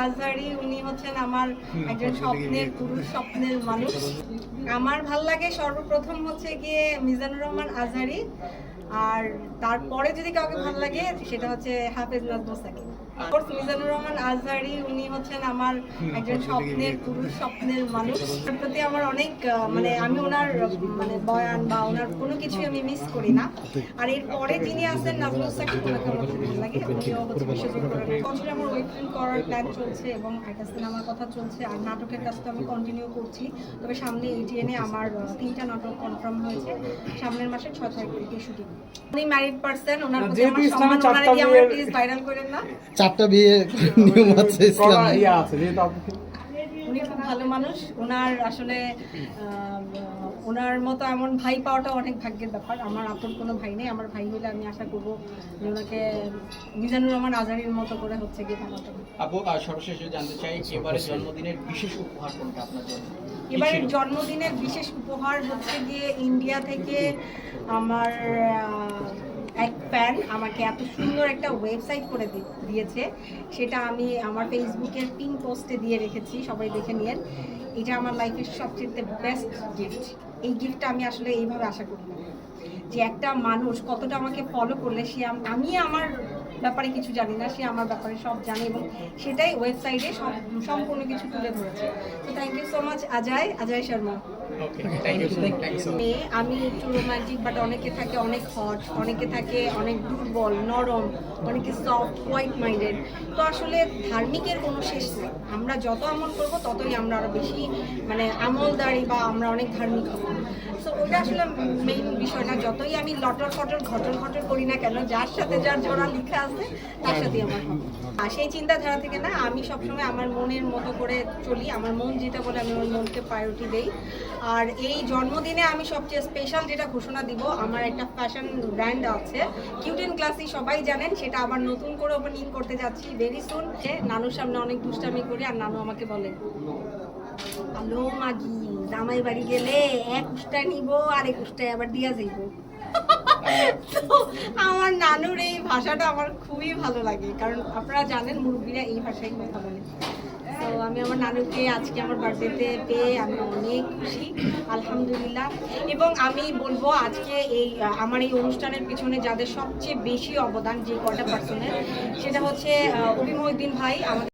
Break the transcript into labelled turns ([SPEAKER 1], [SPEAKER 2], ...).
[SPEAKER 1] আজহারি উনি হচ্ছেন আমার একজন স্বপ্নের পুরুষ, স্বপ্নের মানুষ। আমার ভাল লাগে সর্বপ্রথম হচ্ছে গিয়ে মিজানুর রহমান আজহারি, আর তারপরে যদি কাউকে ভালো লাগে সেটা হচ্ছে হাফেজ নাজমুল সাকিব। মিজানুর রহমান আজহারি উনি হচ্ছেন আমার একজন স্বপ্নের পুরুষ, স্বপ্নের মানুষ। তার প্রতি আমার অনেক মানে আমি ওনার মানে বয়ান বা ওনার কোনো কিছু আমি মিস করি না। আর এরপরে যিনি আছেন নাজমুল সাকিব, ওনাকে আমার খুব ভালো লাগে। উনিও হচ্ছে বিশ্বজুড়ে বছরে আমার ওয়েব ফিল্ম করার প্ল্যান চলছে এবং একটা সিনেমার কথা চলছে, আর নাটকের কাজটা আমি কন্টিনিউ করছি। তবে সামনে ATN আমার 3টা নাটক কনফার্ম হয়েছে। সামনের মাসের 6 তারিখ থেকে শুটিং। উনি ম্যারিড পারসন, ওনার প্রতি আমার সম্মান, ওনারে দিয়ে আমরা প্লিজ ভাইরাল করেন না।
[SPEAKER 2] 4টা বিয়ে নিয়ম আছে ইসলামে।
[SPEAKER 1] উনি খুব ভালো মানুষ। ওনার আসলে ওনার মতো এমন ভাই পাওয়াটা অনেক ভাগ্যের ব্যাপার। আমার আপন কোনো ভাই নেই। আমার ভাই হলে আমি আশা করবো যে ওনাকে মিজানুর রহমান আজহারির মতো করে হচ্ছে গিয়ে বানাতে হবে।
[SPEAKER 3] আপু সর্বশেষ জানতে চাই, এবারে জন্মদিনের বিশেষ উপহার কোনটা আপনার জন্য?
[SPEAKER 1] এবারের জন্মদিনের বিশেষ উপহার হচ্ছে গিয়ে ইন্ডিয়া থেকে আমার এক ফ্যান আমাকে এত সুন্দর একটা ওয়েবসাইট করে দিয়েছে। সেটা আমি আমার ফেসবুকের পিন পোস্টে দিয়ে রেখেছি, সবাই দেখে নিয়েন। এটা আমার লাইফের সবচেয়ে বেস্ট গিফট। এই গিফটটা আমি আসলে এইভাবে আশা করি না, যে একটা মানুষ কতটা আমাকে ফলো করলে সে আমি আমার ব্যাপারে কিছু জানি না, সে আমার ব্যাপারে সব জানে এবং সেটাই ওয়েবসাইটে সম্পূর্ণ কিছু তুলে ধরেছে। তো thank you so much Ajay Sharma. আমি একটু রোমান্টিক, বাট অনেকে থাকে অনেক হট, অনেকে থাকে অনেক দুর্বল, নরম, অনেকে সফট, হোয়াইট মাইন্ডেড। তো আসলে ধার্মিকের কোনো শেষ নেই। আমরা যত আমল করব ততই আমরা আরো বেশি মানে আমলদারি বা আমরা অনেক ধার্মিক হব। সো ওটা আসলে মেইন বিষয় না। যতই আমি লটর ফটর ঘটর ঘটর করি না কেন, যার সাথে যার জোড়া লেখা আছে তার সাথেই আমার হবে। আর সেই চিন্তাধারা থেকে না, আমি সবসময় আমার মনের মতো করে চলি। আমার মন যেটা বলে আমি আমার মনকে প্রায়োরিটি দেই। আর এই জন্মদিনে আমি সবচেয়ে স্পেশাল যেটা ঘোষণা দিব, আমার একটা ফ্যাশন ব্র্যান্ড আছে কিউট এন্ড ক্লাসি, সবাই জানেন। সেটা আবার নতুন করে ওপেনিং করতে যাচ্ছি ভেরি সুন। নানুর সামনে অনেক দুষ্টামি করি, আর নানু আমাকে বলে, হ্যালো মাগি, জামাই বাড়ি গেলে এক উষ্টায় নিব আর এক উষ্টায় আবার দিয়া যাইব। আমার নানুর এই ভাষাটা আমার খুবই ভালো লাগে, কারণ আপনারা জানেন মুরব্বীরা এই ভাষায় কথা বলে। তো আমি আমার নানুকে আজকে আমার বার্থডেতে পেয়ে আমি অনেক খুশি, আলহামদুলিল্লাহ। এবং আমি বলবো আজকে এই আমার এই অনুষ্ঠানের পিছনে যাদের সবচেয়ে বেশি অবদান, যে কয়টা পার্সনের, সেটা হচ্ছে অভি মহিউদ্দিন ভাই, আমাদের